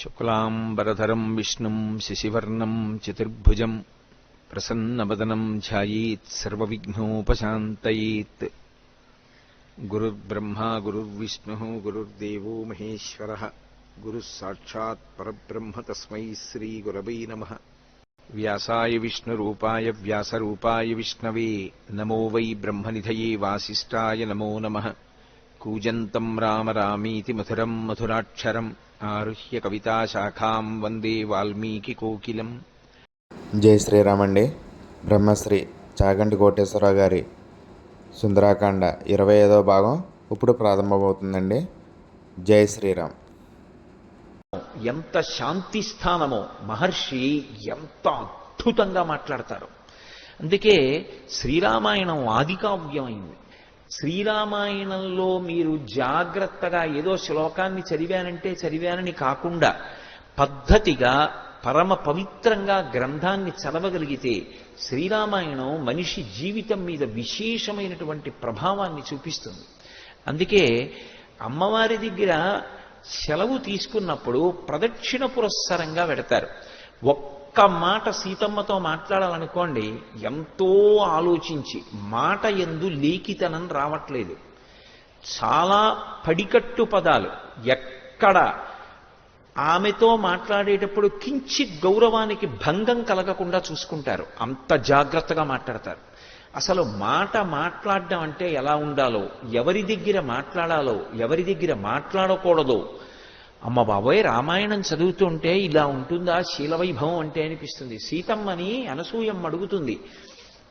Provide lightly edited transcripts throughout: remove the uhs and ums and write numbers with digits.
శుక్లాంబరధరం విష్ణుం శశివర్ణం చతుర్భుజం ప్రసన్నవదనం ధ్యాయేత్ సర్వవిఘ్నోపశాంతయేత్. గురుర్బ్రహ్మా గురుర్విష్ణుః గురుర్దేవో మహేశ్వరః గురుః సాక్షాత్ పరబ్రహ్మ తస్మై శ్రీగురవై నమః. వ్యాసాయ విష్ణురూపాయ వ్యాసరూపాయ విష్ణవే నమో వై బ్రహ్మనిధయే వాసిష్ఠాయ నమో నమః. కూజంతం రామ రామీతి మధురం మధురాక్షరం ఆరుహ్య కవితాశాఖాం వందే వాల్మీకి కోకిలం. జై శ్రీరామండి. బ్రహ్మశ్రీ చాగంటి కోటేశ్వరరావు గారి సుందరాకాండ 25వ భాగం ఇప్పుడు ప్రారంభమవుతుందండి. జై శ్రీరామ్. ఎంత శాంతి స్థానమో మహర్షి ఎంత అద్భుతంగా మాట్లాడతారు. అందుకే శ్రీరామాయణం ఆదికావ్యం అయింది. శ్రీరామాయణంలో మీరు జాగ్రత్తగా ఏదో శ్లోకాన్ని చదివానంటే చదివానని కాకుండా పద్ధతిగా పరమ పవిత్రంగా గ్రంథాన్ని చదవగలిగితే శ్రీరామాయణం మనిషి జీవితం మీద విశేషమైనటువంటి ప్రభావాన్ని చూపిస్తుంది. అందుకే అమ్మవారి దగ్గర సెలవు తీసుకున్నప్పుడు ప్రదక్షిణ పురస్సరంగా పెడతారు. ఒక్క మాట సీతమ్మతో మాట్లాడాలనుకోండి, ఎంతో ఆలోచించి మాట యందు లేఖితనం రావట్లేదు. చాలా పడికట్టు పదాలు, ఎక్కడ ఆమెతో మాట్లాడేటప్పుడు కించిత్ గౌరవానికి భంగం కలగకుండా చూసుకుంటారు. అంత జాగ్రత్తగా మాట్లాడతారు. అసలు మాట మాట్లాడడం అంటే ఎలా ఉండాలో, ఎవరి దగ్గర మాట్లాడాలో, ఎవరి దగ్గర మాట్లాడకూడదో. అమ్మ బాబోయ్, రామాయణం చదువుతుంటే ఇలా ఉంటుందా శీలవైభవం అంటే అనిపిస్తుంది. సీతమ్మని అనసూయమ్మ అడుగుతుంది,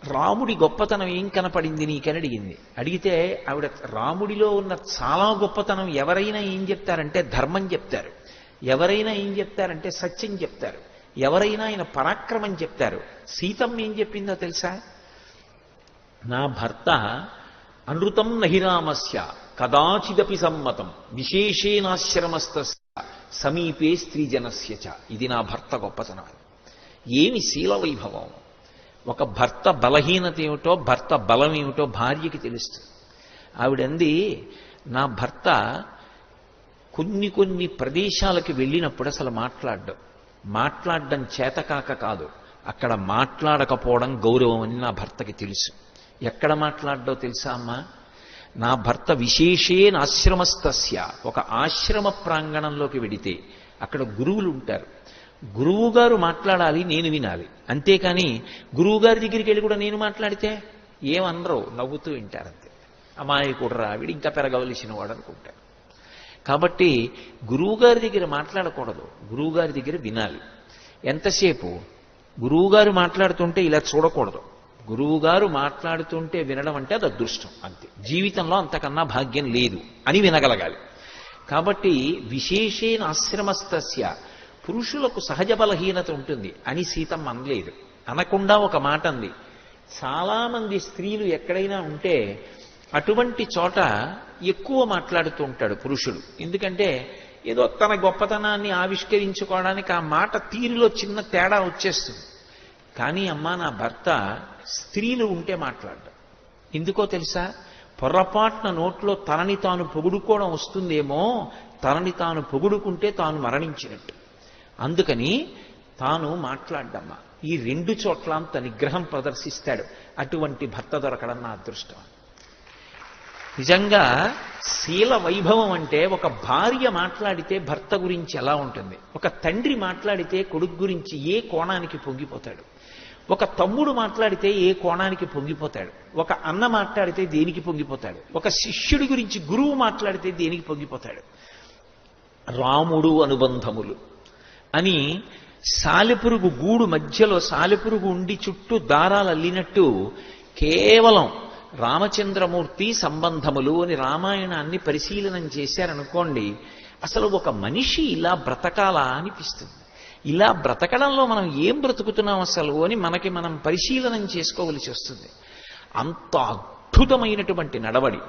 రాముడి గొప్పతనం ఏం కనపడింది నీకని అడిగింది. అడిగితే ఆవిడ రాముడిలో ఉన్న చాలా గొప్పతనం ఎవరైనా ఏం చెప్తారంటే ధర్మం చెప్తారు, ఎవరైనా ఏం చెప్తారంటే సత్యం చెప్తారు, ఎవరైనా ఆయన పరాక్రమం చెప్తారు. సీతమ్మ ఏం చెప్పిందో తెలుసా? నా భర్త అనృతం నహిరామస్య కదాచిదపి సమ్మతం విశేషేనాశ్రమస్తస్య సమీపే స్త్రీజనస్య చ. ఇది నా భర్త గొప్పతనం. ఏమి శీల వైభవం! ఒక భర్త బలహీనత ఏమిటో, భర్త బలం ఏమిటో భార్యకి తెలుస్తుంది. ఆవిడంది, నా భర్త కొన్ని ప్రదేశాలకు వెళ్ళినప్పుడు అసలు మాట్లాడడం చేతకాక కాదు, అక్కడ మాట్లాడకపోవడం గౌరవం అని నా భర్తకి తెలుసు. ఎక్కడ మాట్లాడ్డో తెలుసా అమ్మా? నా భర్త విశేషేన ఆశ్రమస్తస్య, ఒక ఆశ్రమ ప్రాంగణంలోకి వెడితే అక్కడ గురువులు ఉంటారు. గురువుగారు మాట్లాడాలి, నేను వినాలి. అంతేకాని గురువుగారి దగ్గరికి వెళ్ళి కూడా నేను మాట్లాడితే ఏమనరు, నవ్వుతూ వింటారంతే. అమాయకుడు రావిడి ఇంకా పెరగవలసిన వాడు అనుకుంటారు. కాబట్టి గురువుగారి దగ్గర మాట్లాడకూడదు, గురువుగారి దగ్గర వినాలి. ఎంతసేపు గురువుగారు మాట్లాడుతుంటే ఇలా చూడకూడదు. గురువుగారు మాట్లాడుతుంటే వినడం అంటే అది అదృష్టం, అంతే. జీవితంలో అంతకన్నా భాగ్యం లేదు అని వినగలగాలి. కాబట్టి విశేషేణ ఆశ్రమస్తస్య, పురుషులకు సహజ బలహీనత ఉంటుంది అని సీతమ్మ అనలేదు. అనకుండా ఒక మాట అంది, చాలామంది స్త్రీలు ఎక్కడైనా ఉంటే అటువంటి చోట ఎక్కువ మాట్లాడుతూ ఉంటాడు పురుషుడు. ఎందుకంటే ఏదో తన గొప్పతనాన్ని ఆవిష్కరించుకోవడానికి ఆ మాట తీరులో చిన్న తేడా వచ్చేస్తుంది. కానీ అమ్మా, నా భర్త స్త్రీలు ఉంటే మాట్లాడ్డాడు. ఎందుకో తెలుసా? పొర్రపాటున నోట్లో తనని తాను పొగుడుకోవడం వస్తుందేమో, తనని తాను పొగుడుకుంటే తాను మరణించినట్టు. అందుకని తాను మాట్లాడ్డమ్మా. ఈ రెండు చోట్ల అంత నిగ్రహం ప్రదర్శిస్తాడు. అటువంటి భర్త దొరకడం నా అదృష్టం. నిజంగా శీల వైభవం అంటే, ఒక భార్య మాట్లాడితే భర్త గురించి ఎలా ఉంటుంది, ఒక తండ్రి మాట్లాడితే కొడుకు గురించి ఏ కోణానికి పొంగిపోతాడు, ఒక తమ్ముడు మాట్లాడితే ఏ కోణానికి పొంగిపోతాడు, ఒక అన్న మాట్లాడితే దేనికి పొంగిపోతాడు, ఒక శిష్యుడి గురించి గురువు మాట్లాడితే దేనికి పొంగిపోతాడు. రాముడు అనుబంధములు అని సాలెపురుగు గూడు మధ్యలో సాలెపురుగు ఉండి చుట్టూ దారాలు అల్లినట్టు కేవలం రామచంద్రమూర్తి సంబంధములు అని రామాయణాన్ని పరిశీలనం చేశారనుకోండి, అసలు ఒక మనిషి ఇలా బ్రతకాలా అనిపిస్తుంది. ఇలా బ్రతకడంలో మనం ఏం బ్రతుకుతున్నాం అసలు అని మనకి మనం పరిశీలనం చేసుకోవలసి వస్తుంది. అంత అద్భుతమైనటువంటి నడవడి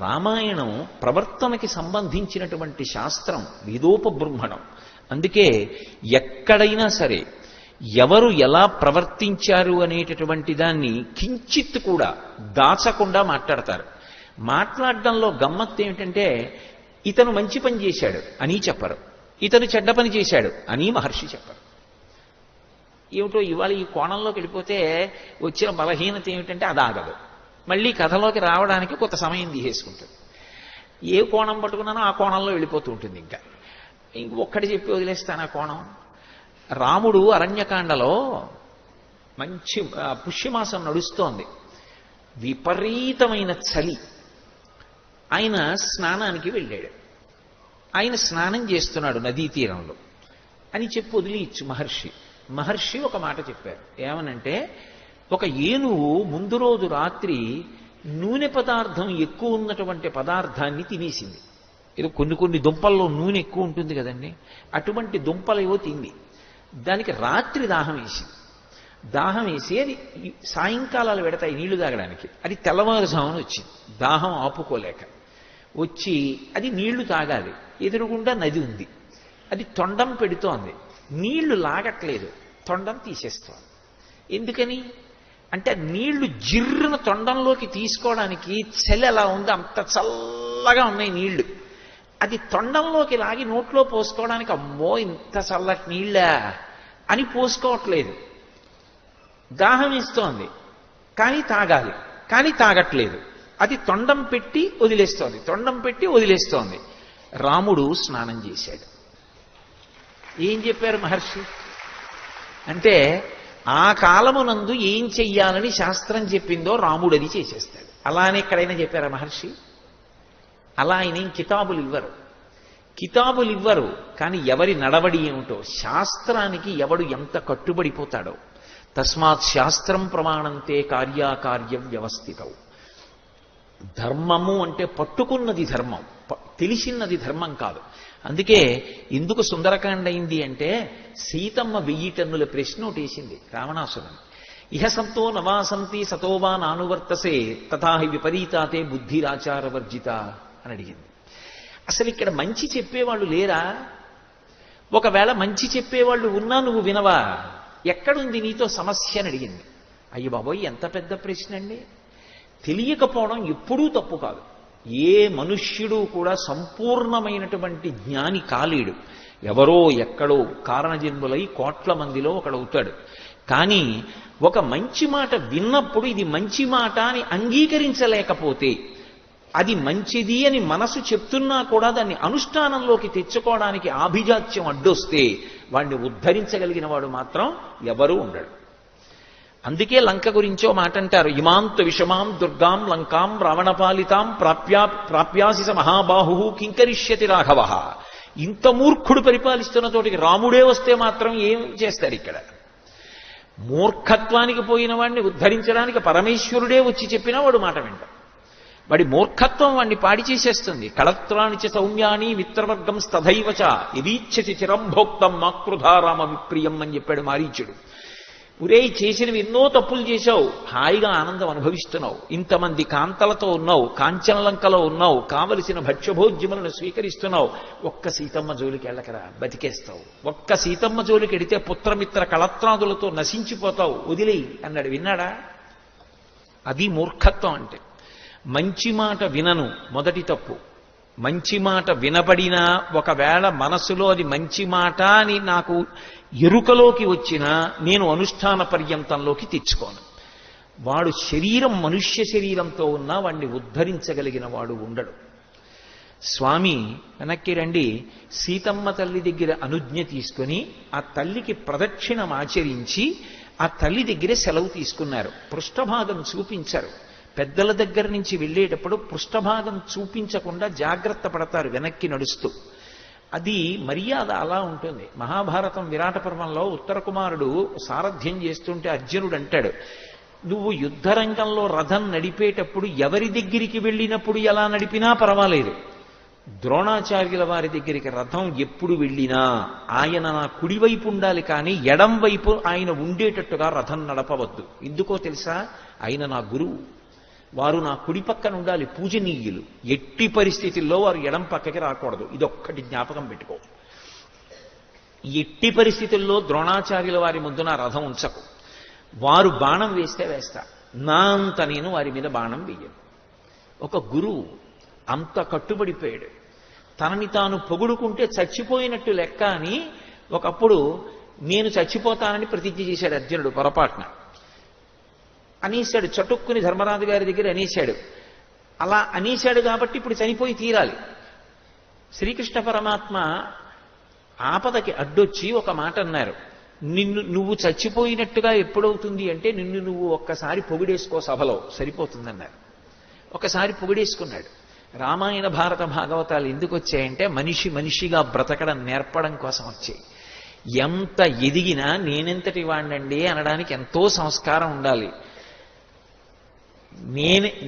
రామాయణం. ప్రవర్తనకి సంబంధించినటువంటి శాస్త్రం, వేదోపబృంహణం. అందుకే ఎక్కడైనా సరే ఎవరు ఎలా ప్రవర్తించారు అనేటటువంటి దాన్ని కించిత్ కూడా దాచకుండా మాట్లాడతారు. మాట్లాడడంలో గమ్మత్తు ఏమిటంటే, ఇతను మంచి పని చేశాడు అని చెప్పరు, ఇతను చెడ్డ పని చేశాడు అని మహర్షి చెప్పారు. ఏమిటో ఇవాళ ఈ కోణంలోకి వెళ్ళిపోతే వచ్చిన బలహీనత ఏమిటంటే అది ఆగదు. మళ్ళీ కథలోకి రావడానికి కొంత సమయం తీసేసుకుంటుంది. ఏ కోణం పట్టుకున్నానో ఆ కోణంలో వెళ్ళిపోతూ ఉంటుంది. ఇంకొక్కటి చెప్పి వదిలేస్తాను ఆ కోణం. రాముడు అరణ్యకాండలో మంచి పుష్యమాసం నడుస్తోంది, విపరీతమైన చలి. ఆయన స్నానానికి వెళ్ళాడు. ఆయన స్నానం చేస్తున్నాడు నదీ తీరంలో అని చెప్పి వదిలిచ్చు మహర్షి. మహర్షి ఒక మాట చెప్పారు. ఏమనంటే, ఒక ఏనుగు ముందు రోజు రాత్రి నూనె పదార్థం ఎక్కువ ఉన్నటువంటి పదార్థాన్ని తినేసింది. ఏదో కొన్ని దుంపల్లో నూనె ఎక్కువ ఉంటుంది కదండి, అటువంటి దుంపలేవో తింది. దానికి రాత్రి దాహం వేసింది. దాహం వేసి అది సాయంకాలాలు పెడతాయి నీళ్లు తాగడానికి. అది తెల్లవారుజామున వచ్చింది దాహం ఆపుకోలేక. వచ్చి అది నీళ్లు తాగాలి. ఎదురుగుండా నది ఉంది. అది తొండం పెడుతోంది. నీళ్లు లాగట్లేదు, తొండం తీసేస్తోంది. ఎందుకని అంటే నీళ్లు జిర్రున తొండంలోకి తీసుకోవడానికి చలి ఎలా ఉంది, అంత చల్లగా ఉన్నాయి నీళ్లు. అది తొండంలోకి లాగి నోట్లో పోసుకోవడానికి అమ్మో ఇంత చల్లటి నీళ్ళా అని పోసుకోవట్లేదు. దాహం ఇస్తోంది కానీ తాగాలి, కానీ తాగట్లేదు. అది తొండం పెట్టి వదిలేస్తోంది, తొండం పెట్టి వదిలేస్తోంది. రాముడు స్నానం చేశాడు. ఏం చెప్పారు మహర్షి అంటే, ఆ కాలమునందు ఏం చెయ్యాలని శాస్త్రం చెప్పిందో రాముడు అది చేసేస్తాడు. అలానే ఎక్కడైనా చెప్పారా మహర్షి? అలా ఆయన ఏం కితాబులు ఇవ్వరు. కానీ ఎవరి నడవడి ఏమిటో, శాస్త్రానికి ఎవడు ఎంత కట్టుబడిపోతాడో. తస్మాత్ శాస్త్రం ప్రమాణంతే కార్యాకార్యం వ్యవస్థితం. ధర్మము అంటే పట్టుకున్నది ధర్మం, తెలిసినది ధర్మం కాదు. అందుకే ఎందుకు సుందరకాండ అయింది అంటే, సీతమ్మ 1000 టన్నుల ప్రశ్న ఒకటేసింది రావణాసురుని. ఇహ సంతో నవాసంతి సతోవా నానువర్తసే తథాహి విపరీతాతే బుద్ధిరాచారవర్జిత అని అడిగింది. అసలు ఇక్కడ మంచి చెప్పేవాళ్ళు లేరా? ఒకవేళ మంచి చెప్పేవాళ్ళు ఉన్నా నువ్వు వినవా? ఎక్కడుంది నీతో సమస్య అని అడిగింది. అయ్య బాబోయ్, ఎంత పెద్ద ప్రశ్న అండి. తెలియకపోవడం ఎప్పుడూ తప్పు కాదు. ఏ మనుష్యుడు కూడా సంపూర్ణమైనటువంటి జ్ఞాని కాలేడు. ఎవరో ఎక్కడో కారణజన్ములై కోట్ల మందిలో ఒకడవుతాడు. కానీ ఒక మంచి మాట విన్నప్పుడు ఇది మంచి మాట అని అంగీకరించలేకపోతే, అది మంచిది అని మనసు చెప్తున్నా కూడా దాన్ని అనుష్ఠానంలోకి తెచ్చుకోవడానికి ఆభిజాత్యం అడ్డొస్తే వాడిని ఉద్ధరించగలిగిన వాడు మాత్రం ఎవరూ ఉండడు. అందుకే లంక గురించో మాట అంటారు, ఇమాంత విషమాం దుర్గాం లంకాం రావణపాలితాం ప్రాప్యాసి స మహాబాహు కింకరిష్యతి రాఘవ. ఇంత మూర్ఖుడు పరిపాలిస్తున్న చోటికి రాముడే వస్తే మాత్రం ఏం చేస్తాడు ఇక్కడ? మూర్ఖత్వానికి పోయిన వాడిని ఉద్ధరించడానికి పరమేశ్వరుడే వచ్చి చెప్పినా వాడు మాట వింటాడు. వాడి మూర్ఖత్వం వాడిని పాడి చేసేస్తుంది. కళత్రాణి చ సౌమ్యాని మిత్రవర్గం స్తథైవచ యదీచ్ఛతి చిరంభోక్తం మాకృధారామ విప్రియం అని చెప్పాడు మారీచుడు. ఒరే, చేసినవి ఎన్నో తప్పులు చేశావు, హాయిగా ఆనందం అనుభవిస్తున్నావు, ఇంతమంది కాంతలతో ఉన్నావు, కాంచనలంకలో ఉన్నావు, కావలసిన భక్ష్యభోజ్యములను స్వీకరిస్తున్నావు, ఒక్క సీతమ్మ జోలికి వెళ్ళకరా బతికేస్తావు, ఒక్క సీతమ్మ జోలికి ఎడితే పుత్రమిత్ర కళత్రాదులతో నశించిపోతావు, వదిలేయి అన్నాడు. విన్నాడా? అది మూర్ఖత్వం అంటే. మంచి మాట వినను మొదటి తప్పు. మంచి మాట వినబడినా ఒకవేళ మనసులో అది మంచి మాట అని నాకు ఎరుకలోకి వచ్చినా నేను అనుష్ఠాన పర్యంతంలోకి తెచ్చుకోను. వాడు శరీరం మనుష్య శరీరంతో ఉన్నా వాడిని ఉద్ధరించగలిగిన వాడు ఉండడు. స్వామి వెనక్కి రండి, సీతమ్మ తల్లి దగ్గర అనుజ్ఞ తీసుకొని ఆ తల్లికి ప్రదక్షిణం ఆచరించి ఆ తల్లి దగ్గరే సెలవు తీసుకున్నారు. పృష్ఠభాగం చూపించారు. పెద్దల దగ్గర నుంచి వెళ్ళేటప్పుడు పృష్ఠభాగం చూపించకుండా జాగ్రత్త పడతారు వెనక్కి నడుస్తూ. అది మర్యాద అలా ఉంటుంది. మహాభారతం విరాట పర్వంలో ఉత్తర కుమారుడు సారథ్యం చేస్తుంటే అర్జునుడు అంటాడు, నువ్వు యుద్ధరంగంలో రథం నడిపేటప్పుడు ఎవరి దగ్గరికి వెళ్ళినప్పుడు ఎలా నడిపినా పర్వాలేదు, ద్రోణాచార్యుల వారి దగ్గరికి రథం ఎప్పుడు వెళ్ళినా ఆయన నా కుడివైపు ఉండాలి కానీ ఎడం వైపు ఆయన ఉండేటట్టుగా రథం నడపవద్దు. ఎందుకో తెలుసా? ఆయన నా గురువు, వారు నా కుడి పక్కన ఉండాలి, పూజనీయులు. ఎట్టి పరిస్థితుల్లో వారు ఎడం పక్కకి రాకూడదు. ఇదొక్కటి జ్ఞాపకం పెట్టుకో. ఎట్టి పరిస్థితుల్లో ద్రోణాచార్యుల వారి ముందు నా రథం ఉంచకు. వారు బాణం వేస్తే వేస్తా, నా అంత నేను వారి మీద బాణం వేయను. ఒక గురువు అంత కట్టుబడిపోయాడు. తనని తాను పొగుడుకుంటే చచ్చిపోయినట్టు లెక్క అని ఒకప్పుడు నేను చచ్చిపోతానని ప్రతిజ్ఞ చేశాడు అర్జునుడు పొరపాటున. అనేశాడు, చటుక్కుని ధర్మరాజు గారి దగ్గర అనేశాడు. అలా అనేశాడు కాబట్టి ఇప్పుడు చనిపోయి తీరాలి. శ్రీకృష్ణ పరమాత్మ ఆపదకి అడ్డొచ్చి ఒక మాట అన్నారు, నువ్వు చచ్చిపోయినట్టుగా ఎప్పుడవుతుంది అంటే నిన్ను నువ్వు ఒక్కసారి పొగిడేసుకో సభలో సరిపోతుందన్నారు. ఒకసారి పొగిడేసుకున్నాడు. రామాయణ భారత భాగవతాలు ఎందుకు వచ్చాయంటే మనిషిగా బ్రతకడం నేర్పడం కోసం వచ్చాయి. ఎంత ఎదిగినా నేనెంతటి వాణ్ణండి అనడానికి ఎంతో సంస్కారం ఉండాలి.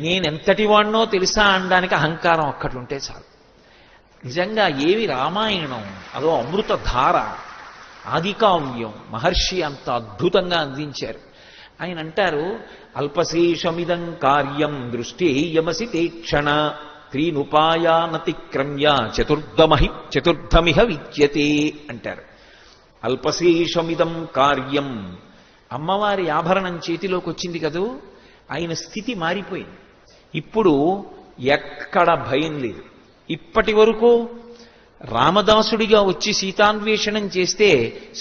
నేనెంతటి వాణ్ణో తెలుసా అనడానికి అహంకారం ఒక్కట్లుంటే చాలు. నిజంగా ఏవి రామాయణం, అదో అమృత ధార, ఆదికావ్యం. మహర్షి అంత అద్భుతంగా అందించారు. ఆయన అంటారు, అల్పశేషమిదం కార్యం దృష్టేయమసి తీక్షణ త్రీనుపాయానతిక్రమ్య చతుర్థమిహ విద్యతే అంటారు. అల్పశేషమిదం కార్యం. అమ్మవారి ఆభరణం చేతిలోకి వచ్చింది కదూ, ఆయన స్థితి మారిపోయింది. ఇప్పుడు ఎక్కడ భయం లేదు. ఇప్పటి వరకు రామదాసుడిగా వచ్చి సీతాన్వేషణం చేస్తే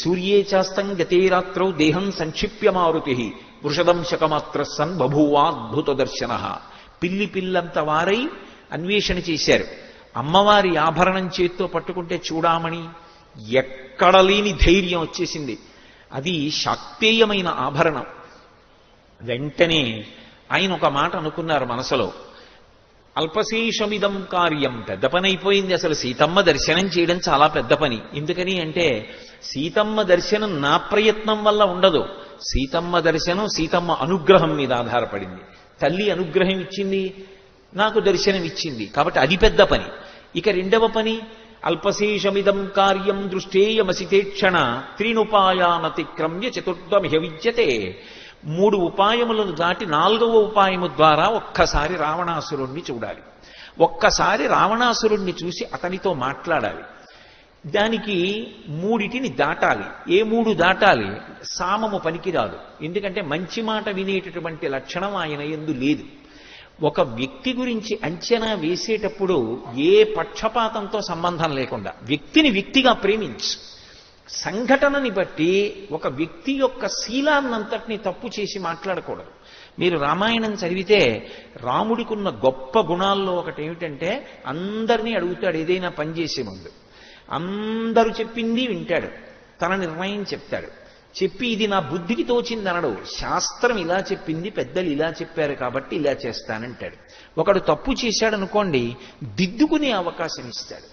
సూర్యే చాస్తం గతేరాత్రౌ దేహం సంక్షిప్య మారుతి వృషదంశకమాత్ర సన్ బభూవాద్భుత దర్శన. పిల్లంత వారై అన్వేషణ చేశారు. అమ్మవారి ఆభరణం చేత్తో పట్టుకుంటే చూడామణి ఎక్కడ లేని ధైర్యం వచ్చేసింది. అది శాక్తేయమైన ఆభరణం. వెంటనే ఆయన ఒక మాట అనుకున్నారు మనసులో, అల్పశేషమిదం కార్యం. పెద్ద పని అయిపోయింది. అసలు సీతమ్మ దర్శనం చేయడం చాలా పెద్ద పని. ఎందుకని అంటే సీతమ్మ దర్శనం నా ప్రయత్నం వల్ల ఉండదు. సీతమ్మ దర్శనం సీతమ్మ అనుగ్రహం మీద ఆధారపడింది. తల్లి అనుగ్రహం ఇచ్చింది, నాకు దర్శనం ఇచ్చింది, కాబట్టి అది పెద్ద పని. ఇక రెండవ పని, అల్పశేషమిదం కార్యం దృష్టేయమసితేక్షణ త్రీనుపాయానతిక్రమ్య చతుర్థమిహ విద్యతే. 3 ఉపాయములను దాటి 4వ ఉపాయము ద్వారా ఒక్కసారి రావణాసురుణ్ణి చూడాలి. ఒక్కసారి రావణాసురుణ్ణి చూసి అతనితో మాట్లాడాలి. దానికి 3టిని దాటాలి. ఏ 3 దాటాలి? సామము పనికిరాదు. ఎందుకంటే మంచి మాట వినేటటువంటి లక్షణం ఆయన యందు లేదు. ఒక వ్యక్తి గురించి అంచనా వేసేటప్పుడు ఏ పక్షపాతంతో సంబంధం లేకుండా వ్యక్తిని వ్యక్తిగా ప్రేమించు. సంఘటనని బట్టి ఒక వ్యక్తి యొక్క శీలాన్నంతటినీ తప్పు చేసి మాట్లాడకూడదు. మీరు రామాయణం చదివితే రాముడికున్న గొప్ప గుణాల్లో ఒకటి ఏమిటంటే అందరినీ అడుగుతాడు ఏదైనా పని చేసే ముందు. అందరూ చెప్పింది వింటాడు, తన నిర్ణయం చెప్తాడు. చెప్పి ఇది నా బుద్ధికి తోచింది అనడు. శాస్త్రం ఇలా చెప్పింది, పెద్దలు ఇలా చెప్పారు కాబట్టి ఇలా చేస్తానంటాడు. ఒకడు తప్పు చేశాడనుకోండి, దిద్దుకునే అవకాశం ఇస్తాడు.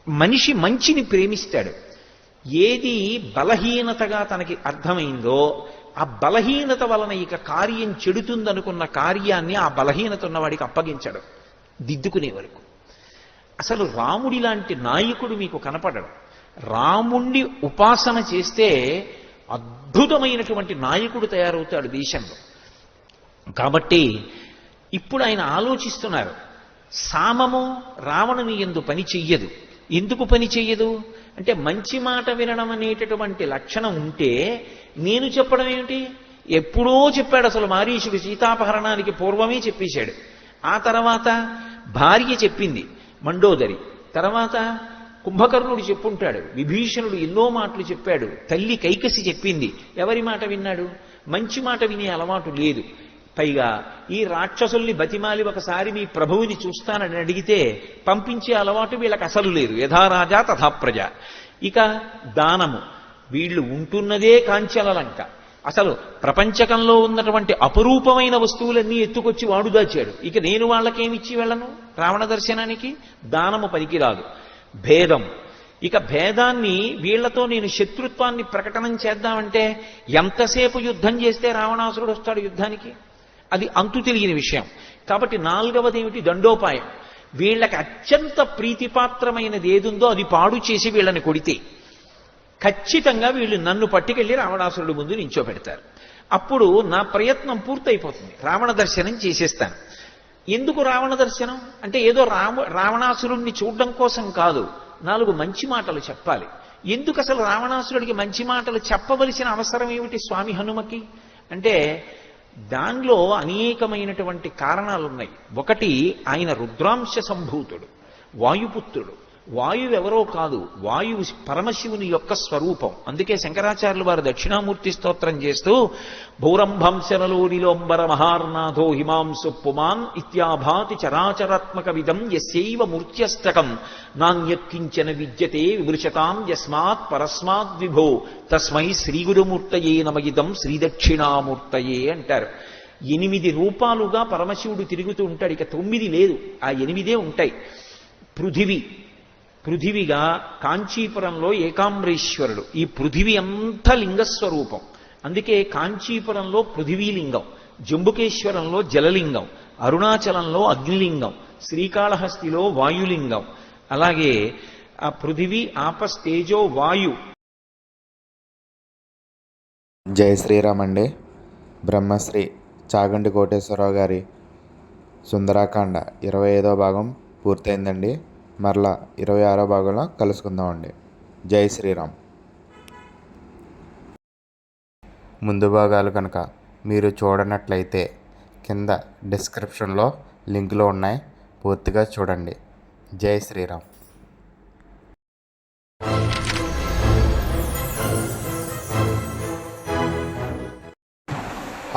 మనిషి మంచిని ప్రేమిస్తాడు. ఏది బలహీనతగా తనకి అర్థమైందో ఆ బలహీనత వలన ఇక కార్యం చెడుతుందనుకున్న కార్యాన్ని ఆ బలహీనత ఉన్నవాడికి అప్పగించడం దిద్దుకునే వరకు. అసలు రాముడి లాంటి నాయకుడు మీకు కనపడడు. రాముణ్ణి ఉపాసన చేస్తే అద్భుతమైనటువంటి నాయకుడు తయారవుతాడు దేశంలో. కాబట్టి ఇప్పుడు ఆయన ఆలోచిస్తున్నారు, సామము రావణుని యందు పని చెయ్యదు. ఎందుకు పని చెయ్యదు అంటే మంచి మాట వినడం అనేటటువంటి లక్షణం ఉంటే నేను చెప్పడం ఏమిటి? ఎప్పుడో చెప్పాడు. అసలు మారీషుడు సీతాపహరణానికి పూర్వమే చెప్పేశాడు. ఆ తర్వాత భార్య చెప్పింది మండోదరి, తర్వాత కుంభకర్ణుడు చెప్పుంటాడు, విభీషణుడు ఎన్నో మాటలు చెప్పాడు, తల్లి కైకసి చెప్పింది. ఎవరి మాట విన్నాడు? మంచి మాట వినే అలవాటు లేదు. పైగా ఈ రాక్షసుల్ని బతిమాలి ఒకసారి మీ ప్రభువుని చూస్తానని అడిగితే పంపించే అలవాటు వీళ్ళకి అసలు లేదు. యథారాజా తథా ప్రజ. ఇక దానము, వీళ్ళు ఉంటున్నదే కాంచలలంక. అసలు ప్రపంచకంలో ఉన్నటువంటి అపరూపమైన వస్తువులన్నీ ఎత్తుకొచ్చి వాడు దాచాడు. ఇక నేను వాళ్ళకేమిచ్చి వెళ్ళను రావణ దర్శనానికి? దానము పనికిరాదు. భేదం, ఇక భేదాన్ని వీళ్లతో నేను శత్రుత్వాన్ని ప్రకటన చేద్దామంటే ఎంతసేపు యుద్ధం చేస్తే రావణాసురుడు వస్తాడు యుద్ధానికి? అది అంతు తెలియని విషయం. కాబట్టి 4వది ఏమిటి? దండోపాయం. వీళ్ళకి అత్యంత ప్రీతిపాత్రమైనది ఏదుందో అది పాడు చేసి వీళ్ళని కొడితే ఖచ్చితంగా వీళ్ళు నన్ను పట్టుకెళ్లి రావణాసురుడి ముందు నించోబెడతారు. అప్పుడు నా ప్రయత్నం పూర్తయిపోతుంది, రావణ దర్శనం చేసేస్తాను. ఎందుకు రావణ దర్శనం అంటే ఏదో రావణాసురుణ్ణి చూడడం కోసం కాదు, 4 మంచి మాటలు చెప్పాలి. ఎందుకు అసలు రావణాసురుడికి మంచి మాటలు చెప్పవలసిన అవసరం ఏమిటి స్వామి హనుమకి అంటే దానిలో అనేకమైనటువంటి కారణాలున్నాయి. ఒకటి, ఆయన రుద్రాంశ సంభూతుడు. వాయుపుత్రుడు. వాయువు ఎవరో కాదు, వాయువు పరమశివుని యొక్క స్వరూపం. అందుకే శంకరాచార్యులు వారు దక్షిణామూర్తి స్తోత్రం చేస్తూ భౌరంభంశనలోనిలోంబర మహార్నాథో హిమాంసు పుమాన్ ఇత్యాభాతి చరాచరాత్మక విధం యస్యైవ మూర్త్యష్టకం నాణ్యత్కించన విద్యతే విమృశతాం యస్మాత్ పరస్మాద్ విభో తస్మై శ్రీగురుమూర్తయే నమయిదం శ్రీదక్షిణామూర్తయే అంటారు. 8 రూపాలుగా పరమశివుడు తిరుగుతూ ఉంటాడు. ఇక 9 లేదు, ఆ 8 ఉంటాయి. పృథివిగా కాంచీపురంలో ఏకాంబరేశ్వరుడు. ఈ పృథివి అంతా లింగస్వరూపం. అందుకే కాంచీపురంలో పృథివీలింగం, జంబుకేశ్వరంలో జలలింగం, అరుణాచలంలో అగ్నిలింగం, శ్రీకాళహస్తిలో వాయులింగం. అలాగే ఆ పృథివీ ఆపస్తేజో వాయు. జై శ్రీరామ్ అండి. బ్రహ్మశ్రీ చాగంటి కోటేశ్వరరావు గారి సుందరాకాండ 25వ భాగం పూర్తయిందండి. మరలా 26వ భాగంలో కలుసుకుందామండి. జై శ్రీరామ్. ముందు భాగాలు కనుక మీరు చూడనట్లయితే కింద డిస్క్రిప్షన్లో లింకులు ఉన్నాయి, పూర్తిగా చూడండి. జై శ్రీరామ్.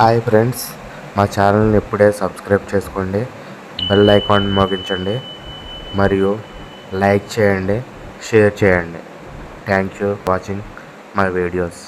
హాయ్ ఫ్రెండ్స్, మా ఛానల్ని ఇప్పుడే సబ్స్క్రైబ్ చేసుకోండి, బెల్ ఐకాన్ మోగించండి, మరియు లైక్ చేయండి, షేర్ చేయండి. Thank you watching my videos.